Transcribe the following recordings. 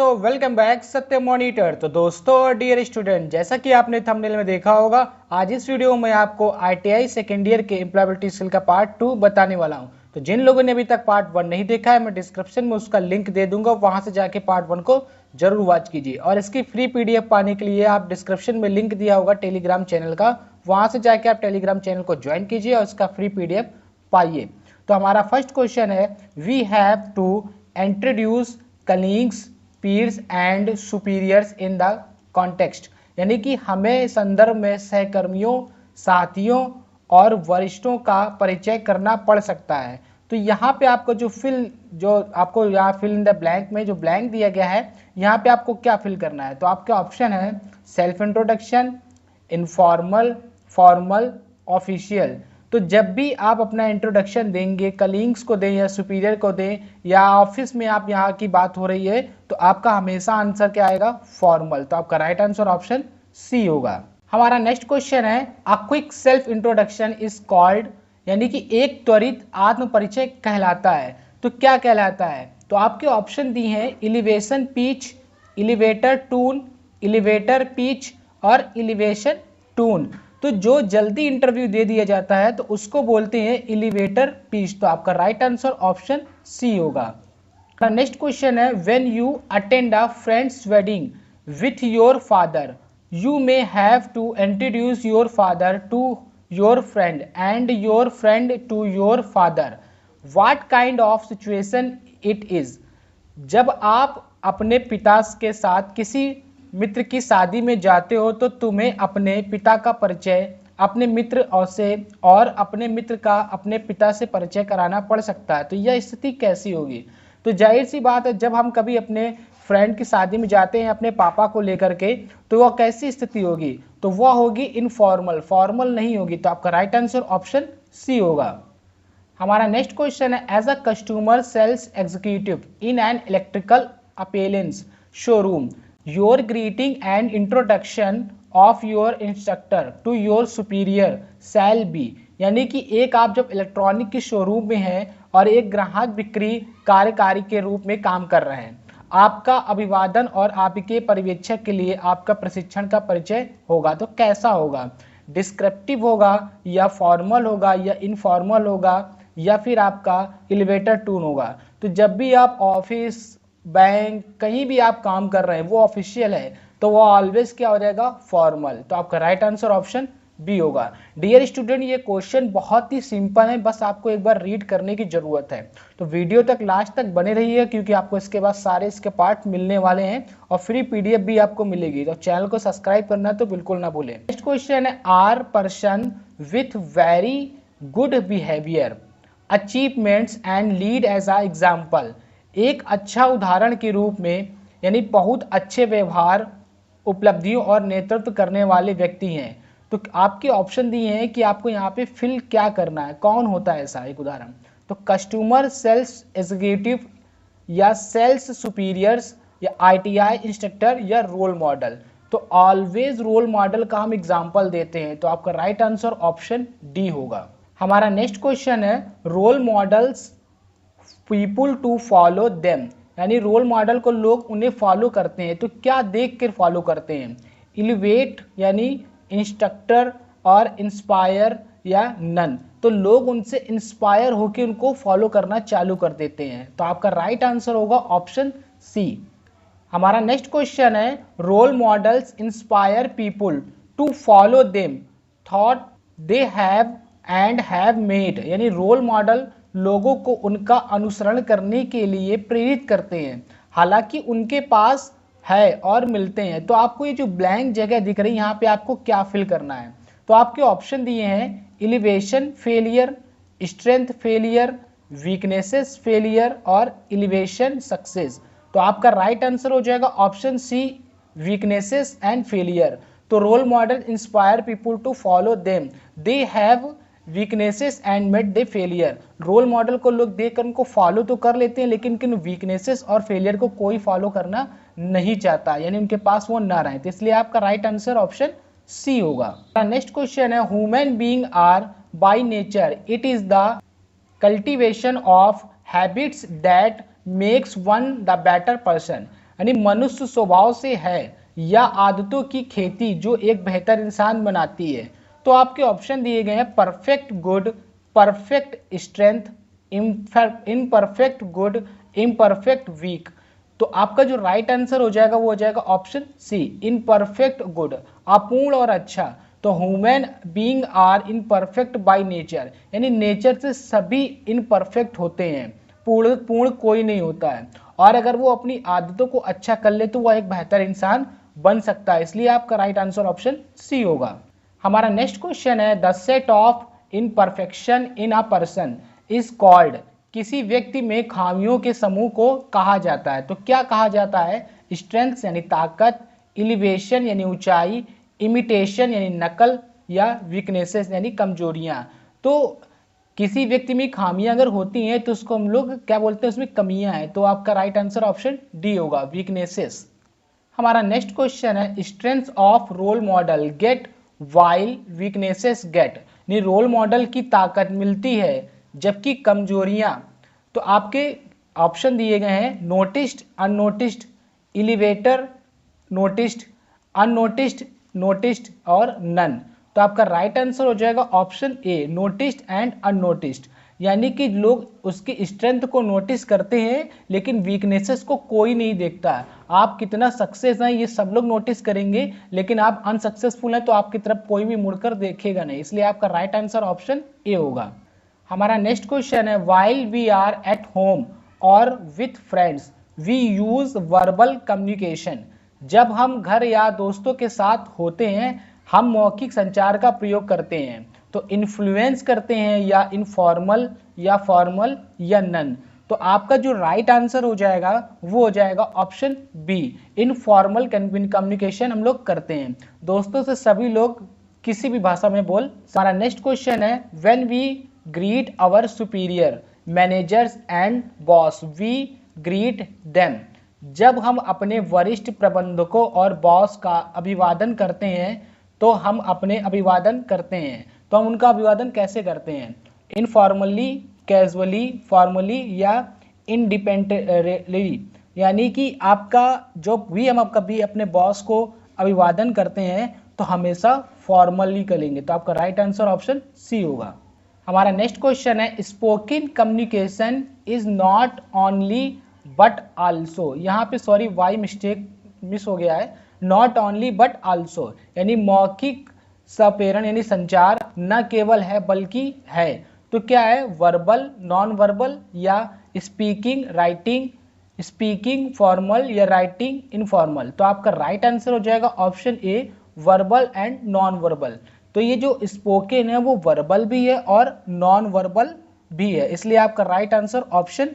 दोस्तों welcome back सत्य monitor. तो दोस्तों डियर स्टूडेंट, जैसा कि आपने थंबनेल में देखा होगा, आज इस वीडियो में आपको आईटीआई सेकेंड ईयर के एम्प्लॉयबिलिटी स्किल का पार्ट 2 बताने वाला हूं। तो जिन लोगों ने अभी तक पार्ट 1 नहीं देखा है, मैं डिस्क्रिप्शन में उसका लिंक दे दूंगा, वहां से जाके पार्ट 1 को जरूर वॉच कीजिए। और इसकी फ्री पीडीएफ पाने के लिए आप डिस्क्रिप्शन में लिंक दिया होगा टेलीग्राम चैनल का, वहां से जाके आप टेलीग्राम चैनल को ज्वाइन कीजिए और उसका फ्री पीडीएफ पाइए। तो हमारा फर्स्ट क्वेश्चन है, we have to introduce colleagues, peers and superiors in the context, यानी कि हमें संदर्भ में सहकर्मियों, साथियों और वरिष्ठों का परिचय करना पड़ सकता है। तो यहाँ पे आपको जो आपको यहाँ फिल इन द ब्लैंक में जो ब्लैंक दिया गया है, यहाँ पे आपको क्या फिल करना है। तो आपके ऑप्शन है self introduction, informal, formal, official. तो जब भी आप अपना इंट्रोडक्शन देंगे, कलीग्स को दें या सुपीरियर को दें या ऑफिस में आप यहाँ की बात हो रही है, तो आपका हमेशा आंसर क्या आएगा, फॉर्मल। तो आपका राइट आंसर ऑप्शन सी होगा। हमारा नेक्स्ट क्वेश्चन है, a quick self introduction is called, यानी कि एक त्वरित आत्म परिचय कहलाता है। तो क्या कहलाता है। तो आपके ऑप्शन दी हैं elevation pitch, elevator tune, elevator pitch और एलिवेशन टून। तो जो जल्दी इंटरव्यू दे दिया जाता है तो उसको बोलते हैं एलिवेटर पिच। तो आपका राइट आंसर ऑप्शन सी होगा। नेक्स्ट क्वेश्चन है, when you attend a friend's wedding with your father, you may have to introduce your father to your friend and your friend to your father. What kind of situation it is. जब आप अपने पिता के साथ किसी मित्र की शादी में जाते हो तो तुम्हें अपने पिता का परिचय अपने मित्र और अपने मित्र का अपने पिता से परिचय कराना पड़ सकता है। तो यह स्थिति कैसी होगी। तो जाहिर सी बात है, जब हम कभी अपने फ्रेंड की शादी में जाते हैं अपने पापा को लेकर के, तो वह कैसी स्थिति होगी। तो वह होगी इनफॉर्मल, फॉर्मल नहीं होगी। तो आपका राइट आंसर ऑप्शन सी होगा। हमारा नेक्स्ट क्वेश्चन है, as a customer sales executive in an electrical appliance showroom, your greeting and introduction of your instructor to your superior shall be, यानी कि एक आप जब इलेक्ट्रॉनिक के शोरूम में हैं और एक ग्राहक बिक्री कार्यकारी के रूप में काम कर रहे हैं, आपका अभिवादन और आपके पर्यवेक्षक के लिए आपका प्रशिक्षण का परिचय होगा। तो कैसा होगा, डिस्क्रिप्टिव होगा या फॉर्मल होगा या इनफॉर्मल होगा या फिर आपका एलिवेटर टून होगा। तो जब भी आप ऑफिस, बैंक, कहीं भी आप काम कर रहे हैं वो ऑफिशियल है, तो वो ऑलवेज क्या हो जाएगा, फॉर्मल। तो आपका राइट आंसर ऑप्शन बी होगा। डियर स्टूडेंट, ये क्वेश्चन बहुत ही सिंपल है, बस आपको एक बार रीड करने की जरूरत है। तो वीडियो तक लास्ट तक बने रहिए, क्योंकि आपको इसके बाद सारे इसके पार्ट मिलने वाले हैं और फ्री पीडीएफ भी आपको मिलेगी। तो चैनल को सब्सक्राइब करना तो बिल्कुल ना भूलें। नेक्स्ट क्वेश्चन है, are person with very good behaviour, achievements and lead as a example, एक अच्छा उदाहरण के रूप में, यानी बहुत अच्छे व्यवहार, उपलब्धियों और नेतृत्व करने वाले व्यक्ति हैं। तो आपके ऑप्शन दिए हैं कि आपको यहाँ पे फिल क्या करना है, कौन होता है ऐसा एक उदाहरण। तो कस्टमर सेल्स एग्जीक्यूटिव या सेल्स सुपीरियर्स या आईटीआई इंस्ट्रक्टर या रोल मॉडल। तो ऑलवेज रोल मॉडल का हम एग्जाम्पल देते हैं। तो आपका राइट आंसर ऑप्शन डी होगा। हमारा नेक्स्ट क्वेश्चन है, role models people to follow them, यानी रोल मॉडल को लोग उन्हें फॉलो करते हैं। तो क्या देख कर फॉलो करते हैं, इलिवेट यानी इंस्ट्रक्टर और इंस्पायर या नन। तो लोग उनसे इंस्पायर होकर उनको फॉलो करना चालू कर देते हैं। तो आपका राइट आंसर होगा ऑप्शन सी। हमारा नेक्स्ट क्वेश्चन है, role models inspire people to follow them thought they have and have made, यानी रोल मॉडल लोगों को उनका अनुसरण करने के लिए प्रेरित करते हैं, हालांकि उनके पास है और मिलते हैं। तो आपको ये जो ब्लैंक जगह दिख रही है, यहाँ पे आपको क्या फिल करना है। तो आपके ऑप्शन दिए हैं elevation failure, strength failure, weaknesses failure और एलिवेशन सक्सेस। तो आपका राइट आंसर हो जाएगा option C, weaknesses and failure. तो role model inspire people to follow them, they have weaknesses and made they failure. Role model को लोग देखकर उनको फॉलो तो कर लेते हैं, लेकिन किन वीकनेसेस और फेलियर को कोई फॉलो करना नहीं चाहता, यानी उनके पास वो ना रहे। तो इसलिए आपका राइट आंसर ऑप्शन सी होगा। नेक्स्ट क्वेश्चन है, human being are by nature it is the cultivation of habits that makes one the better person, यानी मनुष्य स्वभाव से है या आदतों की खेती जो एक बेहतर इंसान बनाती है। तो आपके ऑप्शन दिए गए हैं perfect good, perfect strength, imperfect good, imperfect weak. तो आपका जो राइट आंसर हो जाएगा वो हो जाएगा ऑप्शन सी, इनपरफेक्ट गुड, अपूर्ण और अच्छा। तो human being are imperfect by nature, यानी नेचर से सभी इनपरफेक्ट होते हैं, पूर्ण कोई नहीं होता है। और अगर वो अपनी आदतों को अच्छा कर ले तो वह एक बेहतर इंसान बन सकता है। इसलिए आपका राइट आंसर ऑप्शन सी होगा। हमारा नेक्स्ट क्वेश्चन है the set of imperfection in a person is called, किसी व्यक्ति में खामियों के समूह को कहा जाता है। तो क्या कहा जाता है? स्ट्रेंथ यानी ताकत, एलिवेशन यानी ऊंचाई, इमिटेशन यानी नकल, या वीकनेसेस यानी कमजोरियां। तो किसी व्यक्ति में खामियां अगर होती हैं तो उसको हम लोग क्या बोलते हैं, उसमें कमियां हैं। तो आपका राइट आंसर ऑप्शन डी होगा, वीकनेसेस। हमारा नेक्स्ट क्वेश्चन है strength of role model get while weaknesses get, यानी रोल मॉडल की ताकत मिलती है जबकि कमजोरियां। तो आपके ऑप्शन दिए गए हैं noticed, unnoticed, elevator, noticed, unnoticed, noticed और नन। तो आपका राइट आंसर हो जाएगा option A, noticed and unnoticed. यानी कि लोग उसकी स्ट्रेंथ को नोटिस करते हैं लेकिन वीकनेसेस को कोई नहीं देखता है। आप कितना सक्सेस हैं ये सब लोग नोटिस करेंगे, लेकिन आप अनसक्सेसफुल हैं तो आपकी तरफ कोई भी मुड़कर देखेगा नहीं। इसलिए आपका राइट आंसर ऑप्शन ए होगा। हमारा नेक्स्ट क्वेश्चन है while we are at home और with friends we use verbal communication, जब हम घर या दोस्तों के साथ होते हैं हम मौखिक संचार का प्रयोग करते हैं। तो इन्फ्लुएंस करते हैं या इनफॉर्मल या फॉर्मल या नन। तो आपका जो राइट आंसर हो जाएगा वो हो जाएगा ऑप्शन बी, इनफॉर्मल कम्युनिकेशन हम लोग करते हैं, दोस्तों से सभी लोग किसी भी भाषा में बोल। हमारा नेक्स्ट क्वेश्चन है when we greet our superior managers and boss we greet them, जब हम अपने वरिष्ठ प्रबंधकों और बॉस का अभिवादन करते हैं तो हम अपने अभिवादन करते हैं, तो हम उनका अभिवादन कैसे करते हैं? इनफॉर्मली, कैजुअली, फॉर्मली या इंडिपेंडेंटली। यानी कि आपका जो भी हम कभी अपने बॉस को अभिवादन करते हैं तो हमेशा फॉर्मली करेंगे। तो आपका राइट आंसर ऑप्शन सी होगा। हमारा नेक्स्ट क्वेश्चन है spoken communication is not only but also, यहाँ पे सॉरी वाई मिस्टेक मिस हो गया है, नॉट ओनली बट आल्सो, यानी मौखिक संप्रेषण यानी संचार न केवल है बल्कि है। तो क्या है? वर्बल, नॉन वर्बल या स्पीकिंग, राइटिंग, स्पीकिंग फॉर्मल या राइटिंग इनफॉर्मल। तो आपका राइट आंसर हो जाएगा option A, verbal and non verbal. तो ये जो स्पोकन है वो वर्बल भी है और नॉन वर्बल भी है, इसलिए आपका राइट आंसर ऑप्शन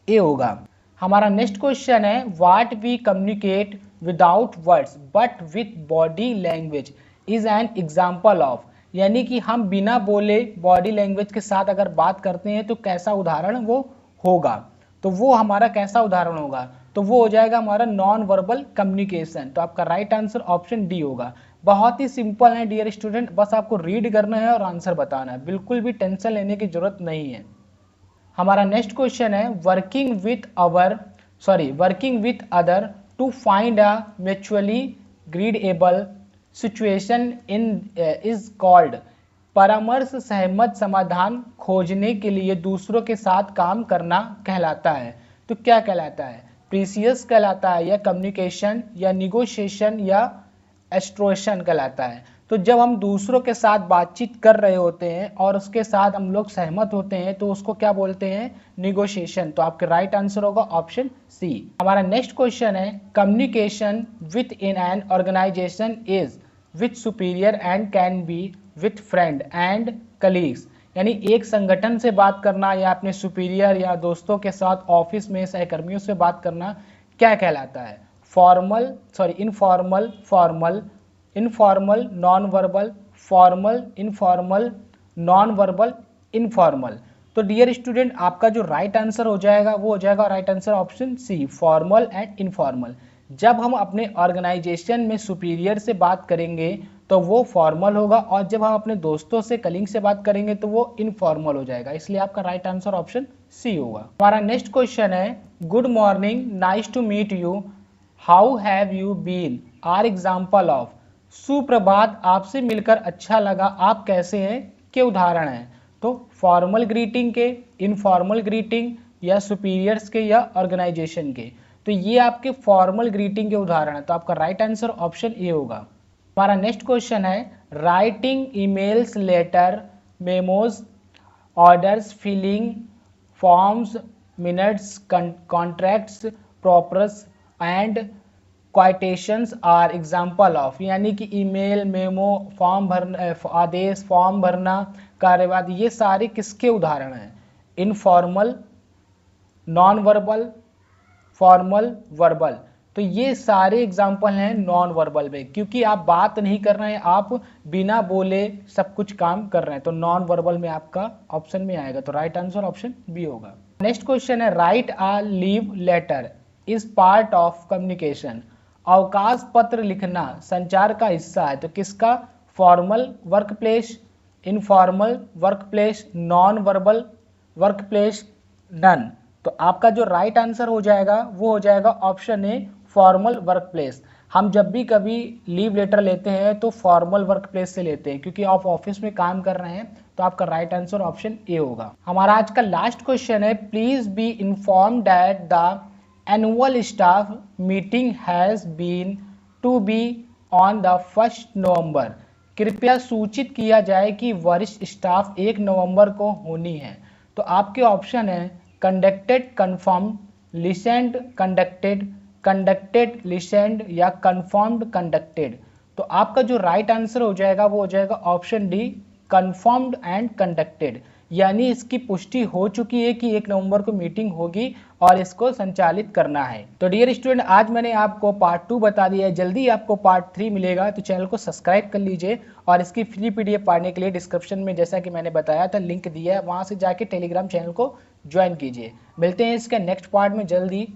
ए होगा। हमारा नेक्स्ट क्वेश्चन है what we communicate without words but with body language is an example of, यानी कि हम बिना बोले बॉडी लैंग्वेज के साथ अगर बात करते हैं तो कैसा उदाहरण वो होगा। तो वो हमारा कैसा उदाहरण होगा? तो वो हो जाएगा हमारा नॉन वर्बल कम्युनिकेशन। तो आपका राइट आंसर ऑप्शन डी होगा। बहुत ही सिंपल है डियर स्टूडेंट, बस आपको रीड करना है और आंसर बताना है, बिल्कुल भी टेंशन लेने की जरूरत नहीं है। हमारा नेक्स्ट क्वेश्चन है working with other to find a mutually agreeable situation in is called, परामर्श सहमत समाधान खोजने के लिए दूसरों के साथ काम करना कहलाता है। तो क्या कहलाता है? प्रीसियस कहलाता है या कम्युनिकेशन या निगोशिएशन या एस्ट्रोशन कहलाता है। तो जब हम दूसरों के साथ बातचीत कर रहे होते हैं और उसके साथ हम लोग सहमत होते हैं तो उसको क्या बोलते हैं? निगोशिएशन। तो आपके राइट आंसर होगा ऑप्शन सी। हमारा नेक्स्ट क्वेश्चन है communication within an organisation is with superior and can be with friend and colleagues, यानी एक संगठन से बात करना या अपने सुपीरियर या दोस्तों के साथ ऑफिस में सहकर्मियों से बात करना क्या कहलाता है? Informal, formal, informal, non verbal, formal, informal, non verbal, informal. तो डियर स्टूडेंट आपका जो राइट आंसर हो जाएगा वो हो जाएगा right answer option C, formal and informal. जब हम अपने ऑर्गेनाइजेशन में सुपीरियर से बात करेंगे तो वो फॉर्मल होगा और जब हम अपने दोस्तों से कलीग से बात करेंगे तो वो इनफॉर्मल हो जाएगा, इसलिए आपका राइट आंसर ऑप्शन सी होगा। हमारा नेक्स्ट क्वेश्चन है good morning, nice to meet you, how have you been are example of सुप्रभात, आपसे मिलकर अच्छा लगा, आप कैसे हैं के उदाहरण हैं। तो फॉर्मल ग्रीटिंग के, इनफॉर्मल ग्रीटिंग, या सुपीरियर्स के, या ऑर्गेनाइजेशन के। तो ये आपके फॉर्मल ग्रीटिंग के उदाहरण है, तो आपका राइट आंसर ऑप्शन ए होगा। हमारा नेक्स्ट क्वेश्चन है writing emails, letter, memos, orders, filling forms, minutes, contracts, proposals and quotations are example of, यानी कि ईमेल, मेमो, फॉर्म भरना, आदेश, फॉर्म भरना, कार्यवाही, ये सारे किसके उदाहरण हैं? Informal, non verbal, formal, verbal. तो ये सारे एग्जाम्पल हैं नॉन वर्बल में, क्योंकि आप बात नहीं कर रहे हैं, आप बिना बोले सब कुछ काम कर रहे हैं, तो नॉन वर्बल में आपका ऑप्शन में आएगा। तो राइट आंसर ऑप्शन बी होगा। नेक्स्ट क्वेश्चन है write a leave letter is part of communication, अवकाश पत्र लिखना संचार का हिस्सा है। तो किसका? Formal workplace, informal workplace, non verbal workplace, none. तो आपका जो राइट आंसर हो जाएगा वो हो जाएगा option A, formal work place. हम जब भी कभी लीव लेटर लेते हैं तो फॉर्मल वर्क प्लेस से लेते हैं, क्योंकि आप ऑफिस में काम कर रहे हैं। तो आपका राइट आंसर ऑप्शन ए होगा। हमारा आज का लास्ट क्वेश्चन है please be inform that the annual staff meeting has been to be on the 1 November, कृपया सूचित किया जाए कि वरिष्ठ स्टाफ 1 नवंबर को होनी है। तो आपके ऑप्शन है कंडक्टेड, कन्फर्म्ड, लिसेंड, कंडक्टेड, कंडक्टेड, लिसेंड, या कन्फर्म्ड, कंडक्टेड। तो आपका जो राइट आंसर हो जाएगा वो हो जाएगा option D, confirmed and conducted, यानी इसकी पुष्टि हो चुकी है कि 1 नवंबर को मीटिंग होगी और इसको संचालित करना है। तो डियर स्टूडेंट, आज मैंने आपको पार्ट 2 बता दिया है, जल्दी आपको पार्ट 3 मिलेगा, तो चैनल को सब्सक्राइब कर लीजिए। और इसकी फ्री पीडीएफ पाने के लिए डिस्क्रिप्शन में जैसा कि मैंने बताया था लिंक दिया है, वहां से जाके टेलीग्राम चैनल को ज्वाइन कीजिए। मिलते हैं इसके नेक्स्ट पार्ट में जल्दी।